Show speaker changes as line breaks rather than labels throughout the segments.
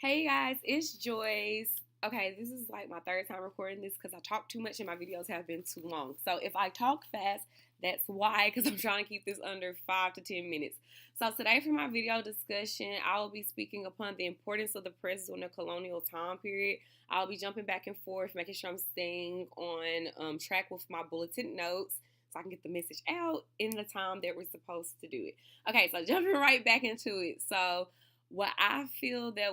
Hey guys, it's Joyce. Okay, this is like my third time recording this because I talk too much and my videos have been too long. So if I talk fast, that's why, because I'm trying to keep this under 5 to 10 minutes. So today for my video discussion, I will be speaking upon the importance of the press during the colonial time period. I'll be jumping back and forth, making sure I'm staying on track with my bulleted notes so I can get the message out in the time that we're supposed to do it. Okay, so jumping right back into it. So what I feel that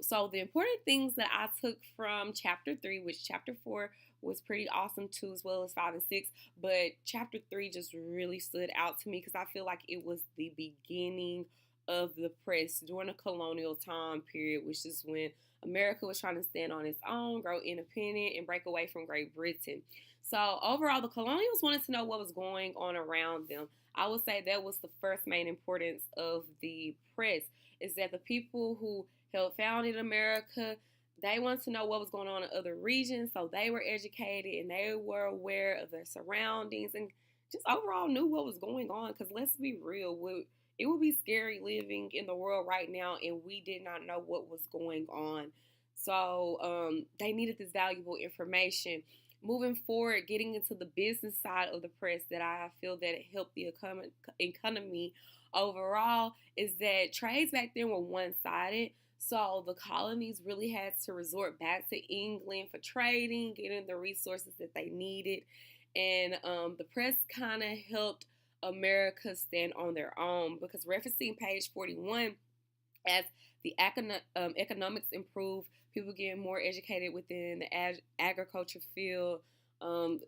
so the important things that I took from chapter 3, which chapter 4 was pretty awesome too, as well as 5 and 6, but chapter 3 just really stood out to me because I feel like it was the beginning of the press during the colonial time period, which is when America was trying to stand on its own, grow independent, and break away from Great Britain. So overall, the colonials wanted to know what was going on around them. I would say that was the first main importance of the press, is that the people who helped founded America, they wanted to know what was going on in other regions, so they were educated and they were aware of their surroundings and just overall knew what was going on. Because let's be real, it would be scary living in the world right now and we did not know what was going on. So they needed this valuable information. Moving forward, getting into the business side of the press that I feel that it helped the economy overall is that trades back then were one-sided. So the colonies really had to resort back to England for trading, getting the resources that they needed. And the press kind of helped America stand on their own because referencing page 41, as the economics improved, people getting more educated within the agriculture field, um,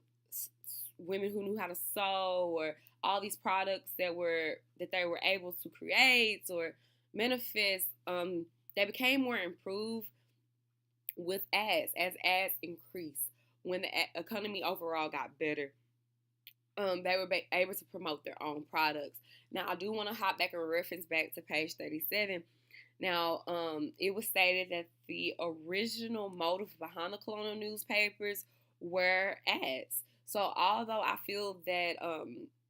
women who knew how to sew, or all these products that they were able to create or manifest, they became more improved with ads as ads increased. When the economy overall got better, they were able to promote their own products. Now, I do want to hop back and reference back to page 37. Now, it was stated that the original motive behind the colonial newspapers were ads. So, although I feel that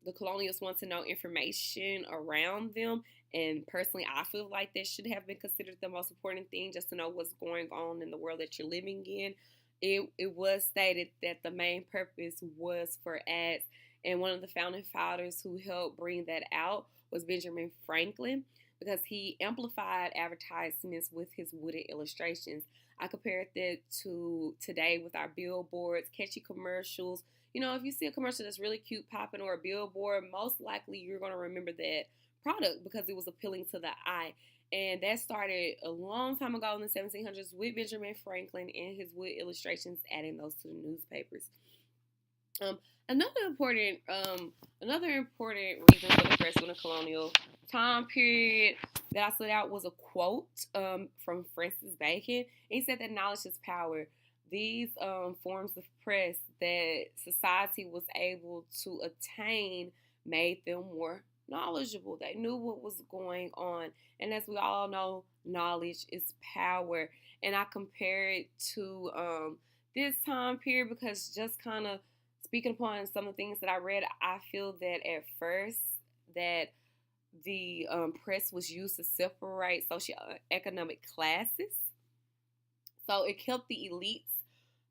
the colonials want to know information around them, and personally, I feel like that should have been considered the most important thing, just to know what's going on in the world that you're living in. It was stated that the main purpose was for ads, and one of the founding fathers who helped bring that out was Benjamin Franklin, because he amplified advertisements with his wooden illustrations. I compared that to today with our billboards, catchy commercials. You know, if you see a commercial that's really cute popping or a billboard, most likely you're going to remember that product because it was appealing to the eye. And that started a long time ago in the 1700s with Benjamin Franklin and his wood illustrations, adding those to the newspapers. Um, another important reason for the press in the colonial time period that I stood out was a quote from Francis Bacon. He said that knowledge is power. These forms of press that society was able to attain made them more knowledgeable. They knew what was going on. And as we all know, knowledge is power. And I compare it to this time period because just kind of speaking upon some of the things that I read, I feel that at first that the press was used to separate socioeconomic classes. So it kept the elites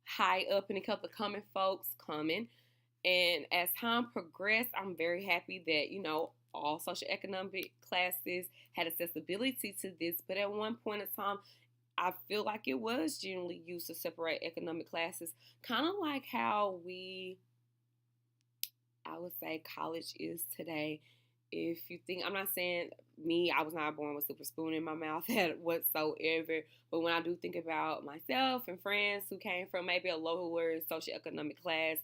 high up and it kept the common folks coming. And as time progressed, I'm very happy that, you know, all socioeconomic classes had accessibility to this. But at one point in time, I feel like it was generally used to separate economic classes, kind of like how I would say college is today. If you think, I'm not saying me, I was not born with a silver spoon in my mouth whatsoever, but when I do think about myself and friends who came from maybe a lower socioeconomic class,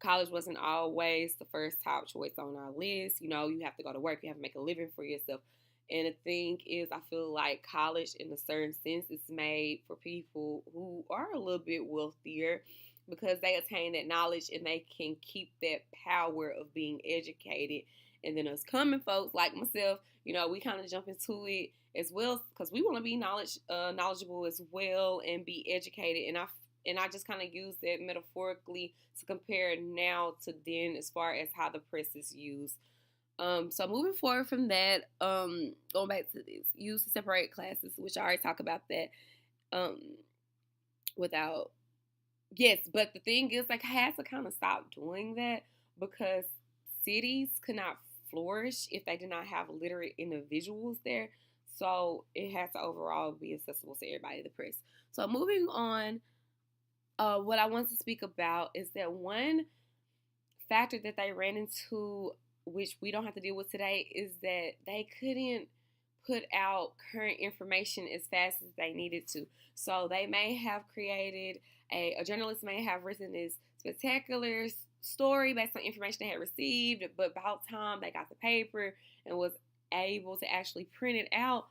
college wasn't always the first top choice on our list. You know, you have to go to work, you have to make a living for yourself. And the thing is, I feel like college, in a certain sense, is made for people who are a little bit wealthier because they attain that knowledge and they can keep that power of being educated. And then us common folks like myself, you know, we kind of jump into it as well because we want to be knowledgeable as well and be educated. And I just kind of use that metaphorically to compare now to then as far as how the press is used. So moving forward from that, going back to this, use to separate classes, which I already talked about that. Um, without Yes, but the thing is, like, I had to kind of stop doing that because cities could not flourish if they did not have literate individuals there. So it has to overall be accessible to everybody, the press. So moving on, what I want to speak about is that one factor that they ran into, which we don't have to deal with today, is that they couldn't put out current information as fast as they needed to. So they may have created a journalist may have written this spectacular story based on information they had received, but about time they got the paper and was able to actually print it out,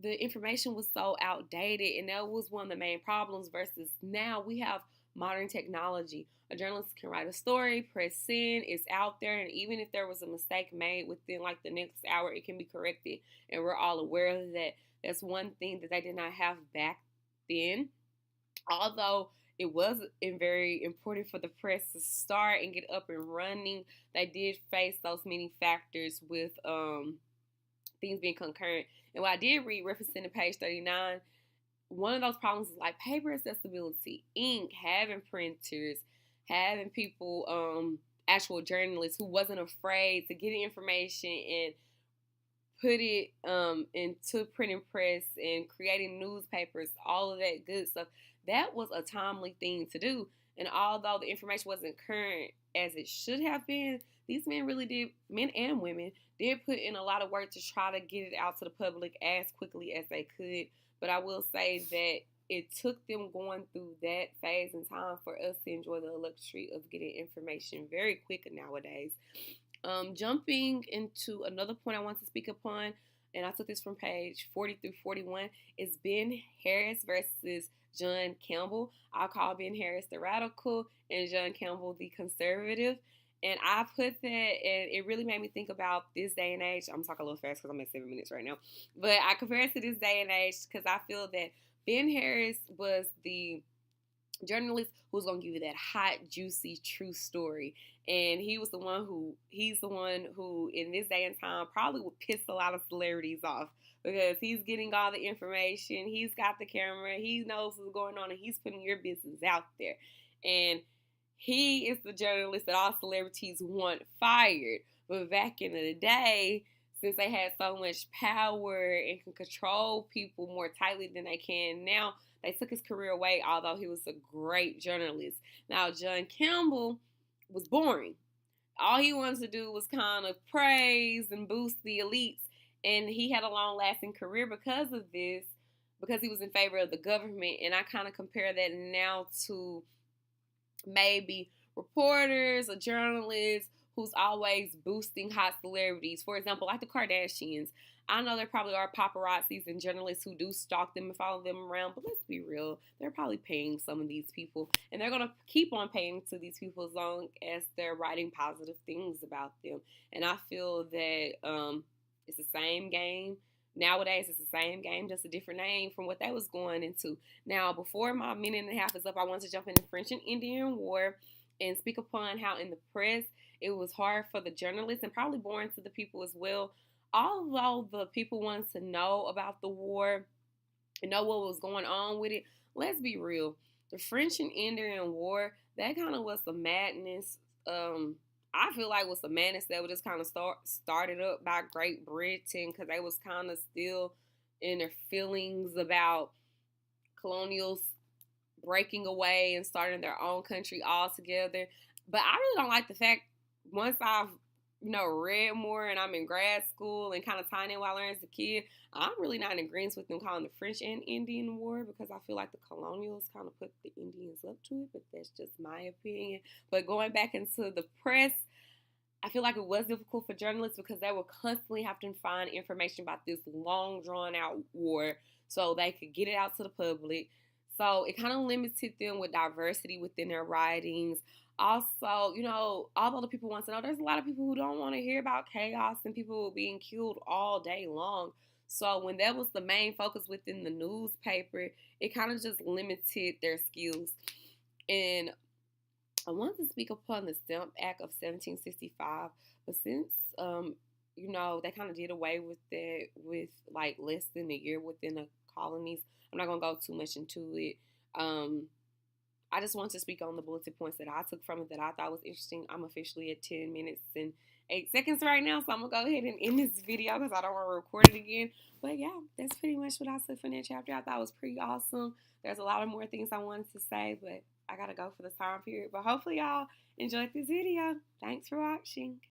the information was so outdated, and that was one of the main problems. Versus now we have modern technology. A journalist can write a story, press send, it's out there, and even if there was a mistake made within like the next hour, it can be corrected, and we're all aware of that. That's one thing that they did not have back then. Although it was very important for the press to start and get up and running, they did face those many factors with things being concurrent. And what I did read, referencing to page 39, one of those problems is like paper accessibility, ink, having printers, having people, actual journalists who wasn't afraid to get information and put it into printing press and creating newspapers, all of that good stuff. That was a timely thing to do. And although the information wasn't current as it should have been, these men really did, men and women, did put in a lot of work to try to get it out to the public as quickly as they could. But I will say that it took them going through that phase in time for us to enjoy the luxury of getting information very quick nowadays. Jumping into another point I want to speak upon, and I took this from page 40 through 41, is Ben Harris versus John Campbell. I call Ben Harris the radical and John Campbell the conservative. And I put that, and it really made me think about this day and age. I'm talking a little fast because I'm at 7 minutes right now. But I compare it to this day and age because I feel that Ben Harris was the journalist who's gonna give you that hot, juicy, true story. And he's the one who in this day and time probably would piss a lot of celebrities off because he's getting all the information, he's got the camera, he knows what's going on, and he's putting your business out there. And he is the journalist that all celebrities want fired. But back in the day, since they had so much power and can control people more tightly than they can now, they took his career away, although he was a great journalist. Now, John Campbell was boring. All he wanted to do was kind of praise and boost the elites. And he had a long lasting career because of this, because he was in favor of the government. And I kind of compare that now to maybe reporters or journalists who's always boosting hot celebrities. For example, like the Kardashians. I know there probably are paparazzis and journalists who do stalk them and follow them around, but let's be real. They're probably paying some of these people, and they're going to keep on paying to these people as long as they're writing positive things about them. And I feel that it's the same game. Nowadays, it's the same game, just a different name from what they was going into. Now, before my minute and a half is up, I want to jump into French and Indian War and speak upon how in the press it was hard for the journalists and probably boring to the people as well. Although the people wanted to know about the war and know what was going on with it, let's be real. The French and Indian War, that kind of was the madness. I feel like it was the madness that was just kind of started up by Great Britain because they was kind of still in their feelings about colonials breaking away and starting their own country all together. But I really don't like the fact once I've read more and I'm in grad school and kind of tying in what I learned as a kid, I'm really not in agreement with them calling the French and Indian War because I feel like the colonials kind of put the Indians up to it, but that's just my opinion. But going back into the press, I feel like it was difficult for journalists because they would constantly have to find information about this long drawn out war so they could get it out to the public. So it kind of limited them with diversity within their writings. Also, although the people want to know, there's a lot of people who don't want to hear about chaos and people being killed all day long. So when that was the main focus within the newspaper, it kind of just limited their skills. And I want to speak upon the Stamp Act of 1765, but since you know, they kind of did away with that with like less than a year within the colonies. I'm not gonna go too much into it. Um, I just want to speak on the bulleted points that I took from it that I thought was interesting. I'm officially at 10 minutes and 8 seconds right now, so I'm gonna go ahead and end this video because I don't want to record it again. But yeah, that's pretty much what I took from that chapter. I thought it was pretty awesome. There's a lot of more things I wanted to say, but I gotta go for this time period. But hopefully y'all enjoyed this video. Thanks for watching.